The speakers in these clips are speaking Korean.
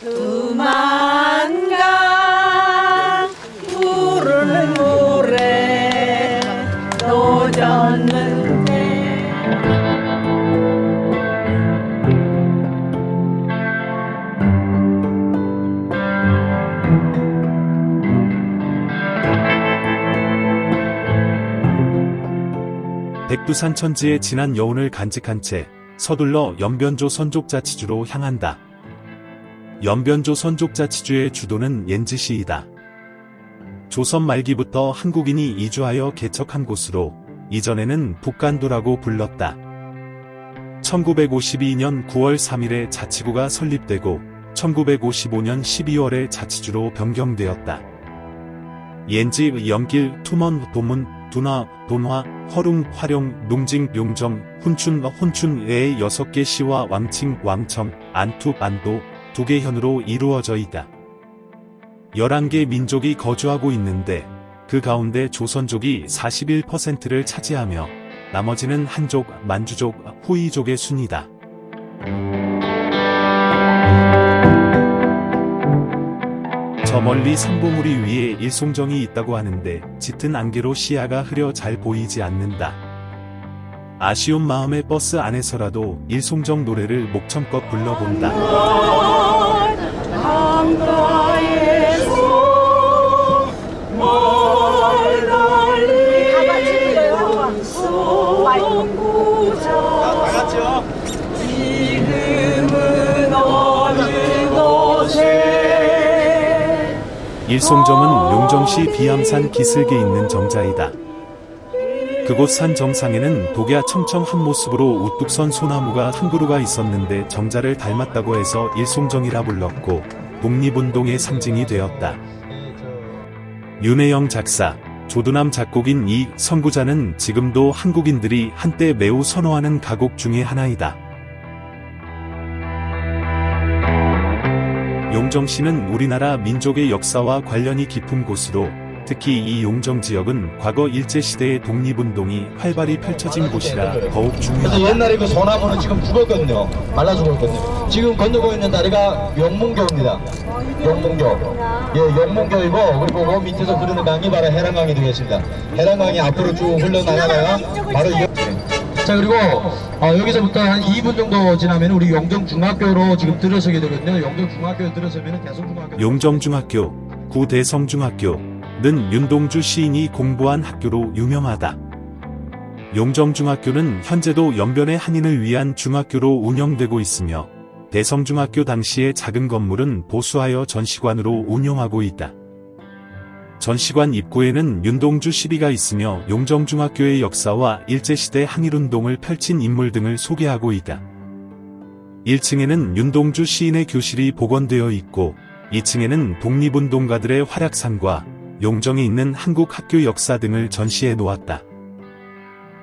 두만강 푸른 모래 노젓는데 백두산 천지의 진한 여운을 간직한 채 서둘러 연변조 선족자치주로 향한다. 연변조 선족자치주의 주도는 옌지시이다. 조선 말기부터 한국인이 이주하여 개척한 곳으로 이전에는 북간도라고 불렀다. 1952년 9월 3일에 자치구가 설립되고 1955년 12월에 자치주로 변경되었다. 옌지, 영길, 투먼, 도문, 두나, 돈화, 허룽, 화룡, 농징, 용정, 훈춘, 혼춘의 6개 시와 왕칭, 왕청, 안투, 안도, 두개현으로 이루어져 있다. 11개 민족이 거주하고 있는데 그 가운데 조선족이 41%를 차지하며 나머지는 한족, 만주족, 후이족의 순이다. 저 멀리 삼보물이 위에 일송정이 있다고 하는데 짙은 안개로 시야가 흐려 잘 보이지 않는다. 아쉬운 마음에 버스 안에서라도 일송정 노래를 목청껏 불러본다. 강가에서 멀리 송구자 지금은 어느 곳에 일송정은 용정시 비암산 기슭에 있는 정자이다. 그곳 산 정상에는 독야 청청 한 모습으로 우뚝 선 소나무가 한 그루가 있었는데 정자를 닮았다고 해서 일송정이라 불렀고 독립운동의 상징이 되었다. 윤혜영 작사, 조두남 작곡인 이 선구자는 지금도 한국인들이 한때 매우 선호하는 가곡 중의 하나이다. 용정시는 우리나라 민족의 역사와 관련이 깊은 곳으로 특히 이 용정 지역은 과거 일제시대의 독립운동이 활발히 펼쳐진 곳이라 더욱 중요하다. 그래서 옛날에 그 소나무는 지금 죽었거든요. 말라 죽었거든요. 지금 건너고 있는 다리가 영문교입니다. 영문교. 예, 영문교이고 그리고 그 밑에서 흐르는 강이 바로 해랑강이 되겠습니다. 해랑강이 앞으로 쭉 흘러나가다가 바로 자 그리고 여기서부터 한 2분 정도 지나면 우리 용정중학교로 지금 들어서게 되거든요. 용정중학교에 들어서면 대성중학교. 용정중학교, 구대성중학교는 윤동주 시인이 공부한 학교로 유명하다. 용정중학교는 현재도 연변의 한인을 위한 중학교로 운영되고 있으며 대성중학교 당시의 작은 건물은 보수하여 전시관으로 운영하고 있다. 전시관 입구에는 윤동주 시비가 있으며 용정중학교의 역사와 일제시대 항일운동을 펼친 인물 등을 소개하고 있다. 1층에는 윤동주 시인의 교실이 복원되어 있고 2층에는 독립운동가들의 활약상과 용정에 있는 한국 학교 역사 등을 전시해 놓았다.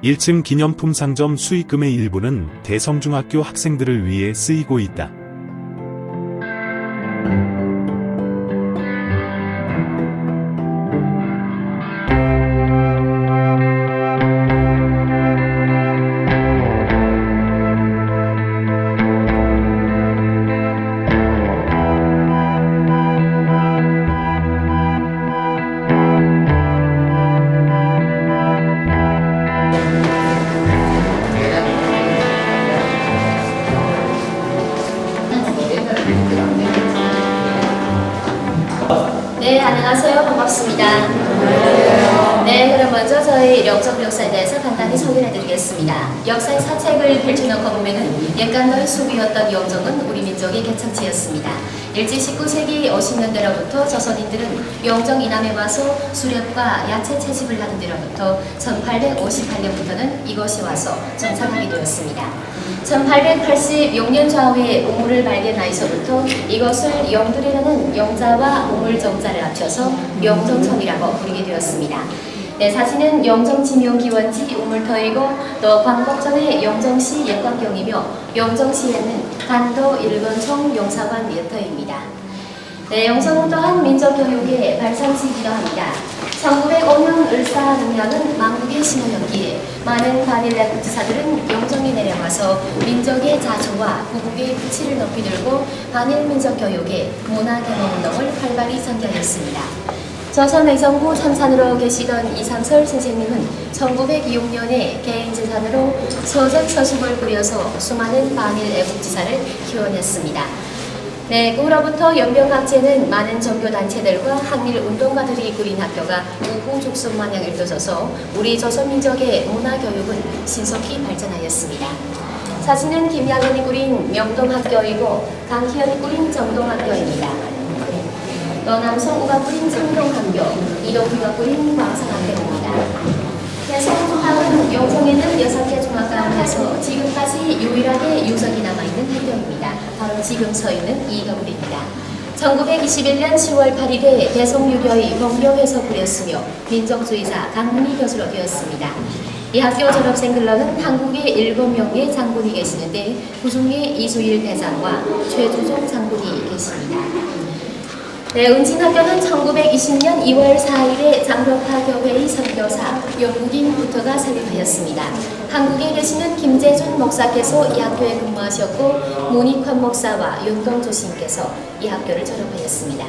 1층 기념품 상점 수익금의 일부는 대성중학교 학생들을 위해 쓰이고 있다. 네, 안녕하세요. 반갑습니다. 네, 그럼 먼저 저희 영정 역사에 대해서 간단히 소개를 해드리겠습니다. 역사의 사책을 펼쳐놓고 보면은 옛간의 수비였던 영정은 우리 민족의 개척지였습니다. 일제 19세기 50년대로부터 조선인들은 영정 이남에 와서 수렵과 야채 채집을 하는 데로부터 1858년부터는 이곳에 와서 정착하게 되었습니다. 1886년 좌우에 우물을 발견하여서부터 이것을 영들이라는 영자와 우물정자를 합쳐서 영정천이라고 부르게 되었습니다. 네, 사진은 영정지명기원지 우물터이고 또 광복전의 영정시 역광경이며 영정시에는 간도 일본청 용사관 일터입니다. 네, 영정은 또한 민족교육의 발상지이기도 합니다. 1905년 을사능량은 망국의 신호였기에 많은 반일 애국지사들은 영정에 내려와서 민족의 자주와 구국의 가치를 높이 들고 반일 민족 교육의 문화 개몽 운동을 활발히 전개했습니다. 조선의정부 참산으로 계시던 이상설 선생님은 1906년에 개인 재산으로 서적 서숙을 꾸려서 수많은 반일 애국지사를 키워냈습니다. 네, 그로부터 연병학제는 많은 종교단체들과 항일운동가들이 꾸린 학교가 우후죽순 마냥 일떠져서 우리 조선민족의 문화교육은 신속히 발전하였습니다. 사진은 김양현이 꾸린 명동학교이고 강희연이 꾸린 정동학교입니다. 또 남성우가 꾸린 창동학교, 이동규가 꾸린 광산학교입니다. 대성중학은 영성에는 6개 중학교 안에서 지금까지 유일하게 유적이 남아있는 학교입니다. 바로 지금 서 있는 이 건물입니다. 1921년 10월 8일에 대성유교의 본교에서 꾸렸으며 민족주의자 강문희 교수로 되었습니다. 이 학교 졸업생 글로는 한국에 7명의 장군이 계시는데 그중에 이수일 대장과 최주종 장군이 계십니다. 네, 은진학교는 1920년 2월 4일에 장로파 교회의 선교사 영국인 부터가 설립하였습니다. 한국에 계시는 김재준 목사께서 이 학교에 근무하셨고 문익환 목사와 윤동주 신께서 이 학교를 졸업하였습니다.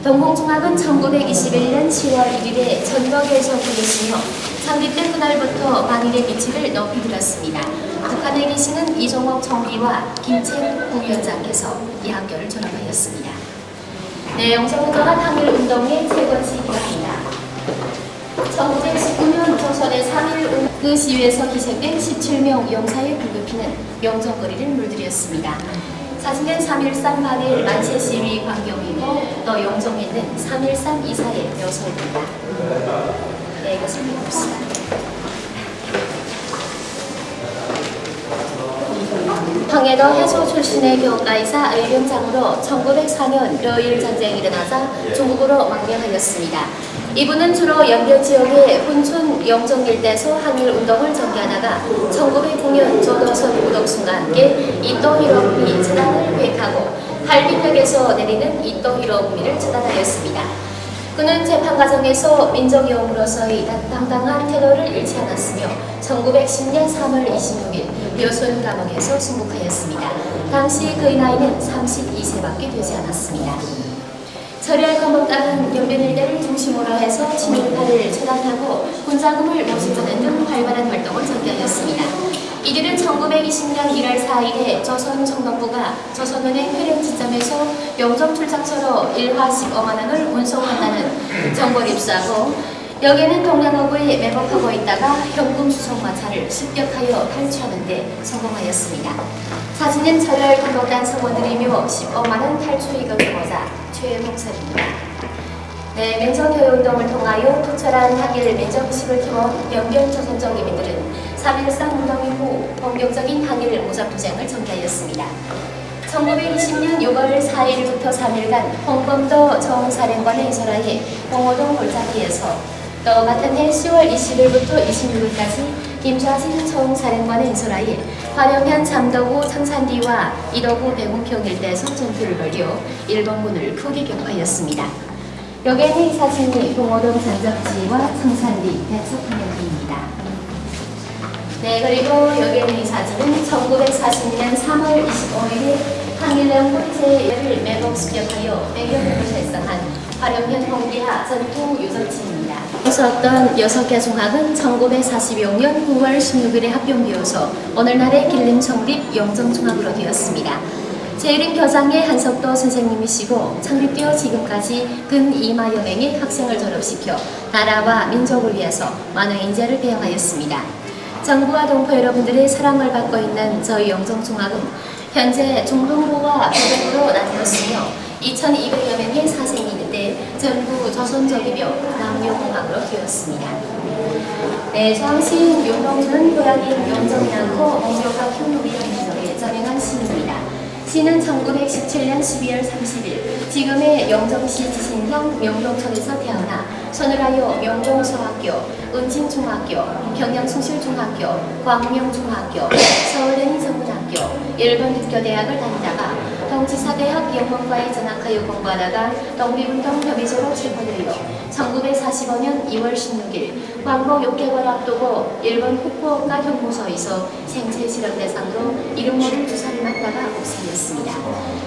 동홍중학은 1921년 10월 1일에 전덕에서 꾸렸으며 창립된 그날부터 반일의 비치를 높이 들었습니다. 북한에 계시는 이종옥 총리와 김채국 부위원장께서 이 학교를 졸업하였습니다. 네, 영성운동은 항일운동의 최고치기입니다. 1919년 조선의 3.1 그 시위에서 희생된 17명 영사의 불급히는 영정거리를 물들였습니다. 사진은 3.13 반일 만세 시위 광경이고 또 영정에 있는 3.13 이사의 묘소입니다. 네, 이것을 봅시다. 황해도 해소 출신의 교과이사 의령장으로 1904년 러일 전쟁이 일어나자 중국으로 망명하였습니다. 이분은 주로 연변 지역의 훈춘 영정 일대에서 항일운동을 전개하다가 1909년 조도선 무독순과 함께 이토 히로부미 재단을 계획하고 할빈역에서 내리는 이토 히로부미를 처단하였습니다. 그는 재판 과정에서 민족영웅으로서의 당당한 태도를 잃지 않았으며 1910년 3월 26일 묘손 감옥에서 순국하였습니다. 당시 그의 나이는 32세밖에 되지 않았습니다. 철혈 감옥당은 연변일대를 중심으로 해서 친일파를 처단하고 군자금을 모집하는 등 활발한 활동을 전개하였습니다. 이들은 1920년 1월 4일에 조선총독부가 조선은행 회령 지점에서 영정 출장처로 일화 15만 원을 운송한다는 정보를 입수하고 여기에는 동양어구에 매복하고 있다가 현금 수송과 차를 습격하여 탈취하는 데 성공하였습니다. 사진은 철혈 감독단 성원들이며 15만 원 탈취 이익을 보자 최목설입니다. 네, 민족교육운동을 통하여 투철한 항일 민족의식을 키워온 연변 조선족 이민들은 3.13 운동 이후 본격적인 항일 무장투쟁을 전개하였습니다. 1920년 6월 4일부터 3일간 홍범도 정사령관의 설하에 봉오동 골짜기에서 또 같은 해 10월 20일부터 26일까지 김좌진 총사령관의 설하에 화령현 잠도구 창산리와 이도구 배궁평 일대에서 전투를 벌여 일본군을 크게 격파하였습니다. 여기에는 이 사진이 봉오동 전적지와 창산리 백석환영기입니다. 네, 그리고 여기에는 이 사진은 1940년 3월 25일에 항일연군 제1을 매복 습격하여 100여명을 달성한 화령현 홍비하 전투 유적지입니다. 있었던 6개 중학은 1946년 9월 16일에 합병되어서 오늘날의 길림 성립 영정중학으로 되었습니다. 제1인 교장의 한석도 선생님이시고 창립되어 지금까지 근 2만여 명의 학생을 졸업시켜 나라와 민족을 위해서 많은 인재를 배양하였습니다. 정부와 동포 여러분들의 사랑을 받고 있는 저희 영정중학은 현재 중등부와 고등부로 나뉘었으며 2,200여 명의 사생이 있는데 전부 조선족이며 남녀공학으로 되었습니다. 네, 저항시인 윤동주는 고향인 영정이 않고 원조가 흉노비라는 지역의 전행한 시인입니다. 시는 1917년 12월 30일 지금의 영정시 지신형 명동천에서 태어나 서늘하여 명동서학교, 은진중학교, 평양숭실중학교, 광명중학교, 서울대민성문학교, 일본 육교대학을 다니다가 동지사대학 영문과에 전학하여 공부하다가 독립운동 협의소로 체포되어 1945년 2월 16일 광복 6개월 앞두고 일본 후쿠오카 형무소에서 생체 실험 대상으로 이름 모를 주사를 맞다가 옥살렸습니다.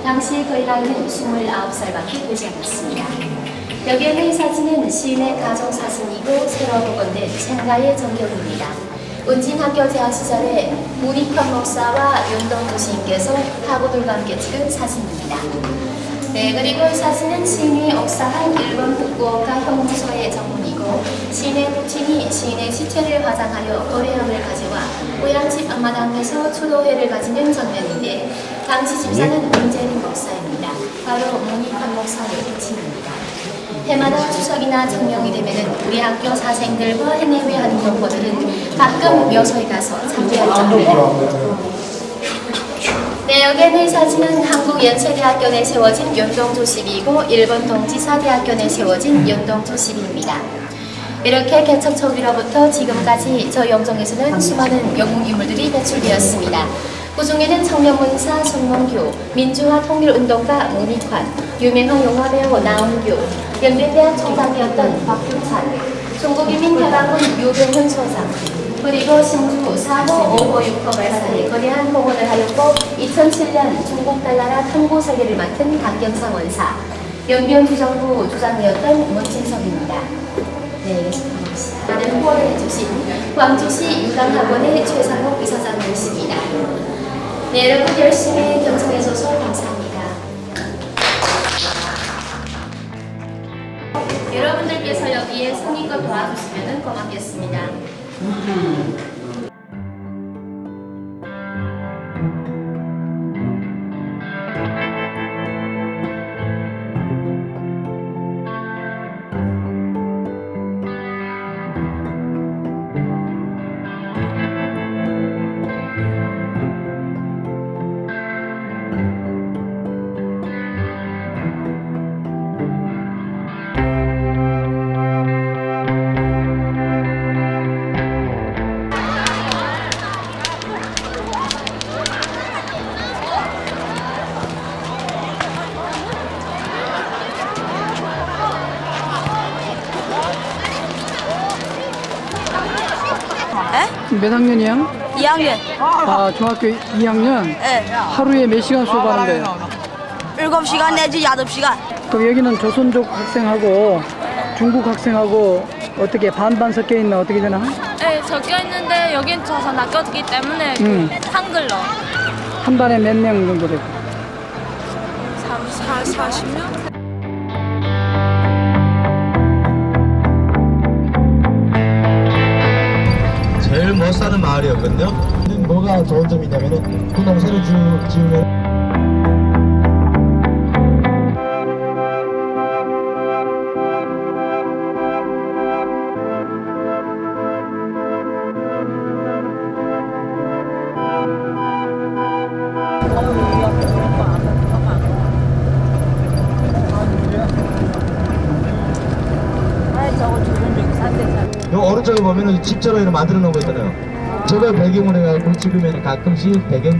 당시 그의 나이는 29살밖에 되지 않았습니다. 여기에는 이 사진은 시인의 가족 사진이고 새로 복원된 생가의 전경입니다. 운진학교 재학 시절에 문익환 목사와 윤동주 시인께서 학우들과 함께 찍은 사진입니다. 네, 그리고 이 사진은 시인이 옥사한 일본 후쿠오카 형무소의 정문이고 시인의 부친이 시인의 시체를 화장하여 거래함을 가져와 고향집 앞마당에서 추도회를 가지는 장면인데 당시 집사는 문재인 목사입니다. 바로 문익환 목사의 부친입니다. 해마다 추석이나 청명이 되면은 우리 학교 사생들과 해내외하는 경보들은 가끔 묘소에 가서 참배할 정도입니다. 네, 여기는 이 사진은 한국연세대학교 내 세워진 연동조식이고 일본 동지사대학교 내 세워진 연동조식입니다. 이렇게 개척 초기로부터 지금까지 저 영종에서는 수많은 영웅인물들이 배출되었습니다. 그 중에는 청년문사 손몽규, 민주화 통일운동가 문익환, 유명한 영화배우 나온규, 연대대학 총장이었던 박규찬, 중국인민해방군 유병훈 소장, 그리고 신주 4호, 5호, 6호 발사에 거대한 공헌을 하였고 2007년 중국 달나라 탐구 설계를 맡은 박경상 원사, 연변 주정부 주장이었던 문진석입니다. 네, 계속해봅시다. 많은 후원을 해주신 광주시 유강학원의 최상욱 이사장님이십니다. 네, 여러분 열심히 경청해줘서 감사합니다. 여러분들께서 여기에 성의껏 도와주시면 고맙겠습니다. 몇 학년이야? 2학년. 아, 중학교 2학년? 네. 하루에 몇 시간 수업하는 거예요? 7시간 내지 8시간. 그럼 여기는 조선족 학생하고 중국 학생하고 어떻게 반반 섞여 있나 어떻게 되나? 네, 적혀 있는데 여긴 조선 학교이기 때문에 한글로 한 반에 몇 명 정도 되고? 40명? 제일 못 사는 마을이었거든요. 뭐가 좋은 점이 있냐면은 그 농사를 지으면 요 오른쪽에 보면은 집처럼 이렇게 만들어 놓은 거 있잖아요. 저걸 배경으로 해가지고 찍으면 가끔씩 배경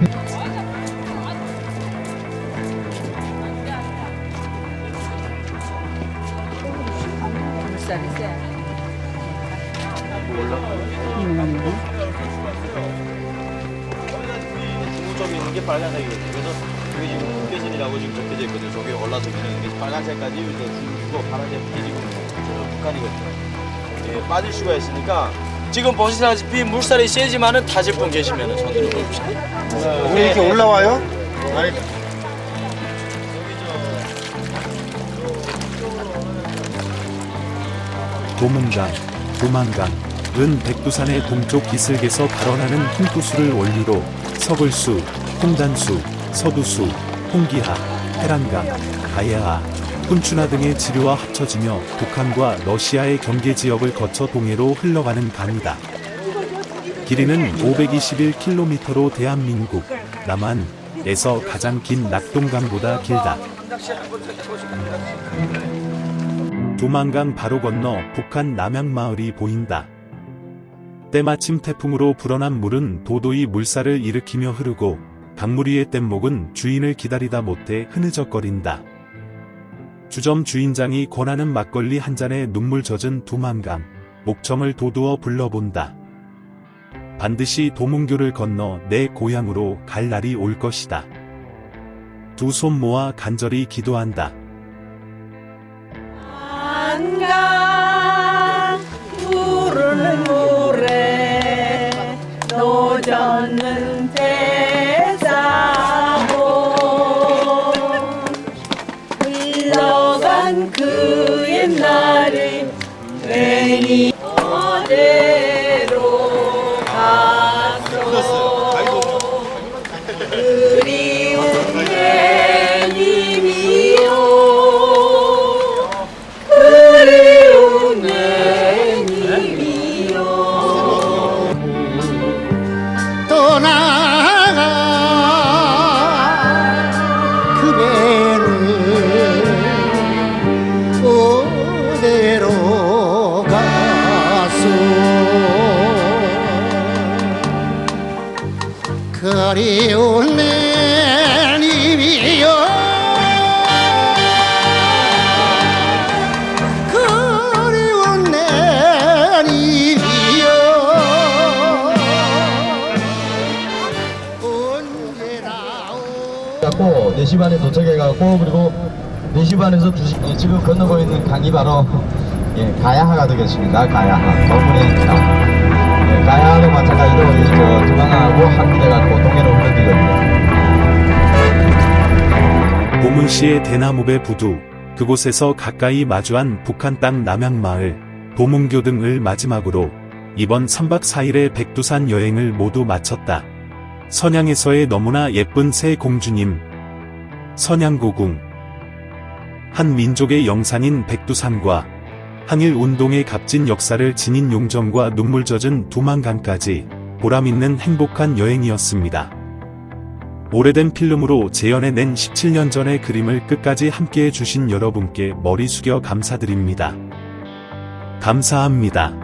중국점이 있는 게 빨간색이거든요. 그래서 여기 지금 북계선이라고 지금 적혀져 있거든요. 저기 올라서 있는 게 빨간색까지 중국이고 파란색 이게 지금 저는 북한이거든요. 예, 빠질 수가 있으니까 지금 보시다시피 물살이 세지만은 타실 분 계시면은 손 들어봅시다. 왜 이렇게 올라와요? 아니, 도만강은 백두산의 동쪽 기슭에서 발원하는 홍두수를 원료로 서글수, 홍단수, 서두수, 홍기하, 해란강, 가야하, 훈춘하 등의 지류와 합쳐지며 북한과 러시아의 경계 지역을 거쳐 동해로 흘러가는 강이다. 길이는 521km로 대한민국 남한에서 가장 긴 낙동강보다 길다. 도만강 바로 건너 북한 남양마을이 보인다. 때마침 태풍으로 불어난 물은 도도히 물살을 일으키며 흐르고 강무리의 뗏목은 주인을 기다리다 못해 흐느적거린다. 주점 주인장이 권하는 막걸리 한 잔에 눈물 젖은 두만강, 목청을 도두어 불러본다. 반드시 도문교를 건너 내 고향으로 갈 날이 올 것이다. 두 손 모아 간절히 기도한다. 한강 푸른 모래 노젓는 대사고 흘러간 그 옛날이 괜히 어디로 갔어 그리운 내 님이요 그리운 내 님이요 떠나가 그 배는 어디로 가소 그리운 내 님이여 그리운 내 님이여 언제나 갖고 4시 반에 도착해갖고 그리고 4시 반에서 2시 지금 건너고 있는 강이 바로 가야하가 되겠습니다. 가야하 거문의 강. 가야하도 마찬가지로 저 두만강하고 합류돼갖고 동해로 흘러들거든요. 보문시의 대나무배 부두, 그곳에서 가까이 마주한 북한 땅 남양마을, 도문교 등을 마지막으로 이번 3박 4일의 백두산 여행을 모두 마쳤다. 선양에서의 너무나 예쁜 새 공주님, 선양고궁, 한 민족의 영산인 백두산과 항일운동의 값진 역사를 지닌 용정과 눈물 젖은 두만강까지 보람있는 행복한 여행이었습니다. 오래된 필름으로 재현해낸 17년 전의 그림을 끝까지 함께해 주신 여러분께 머리 숙여 감사드립니다. 감사합니다.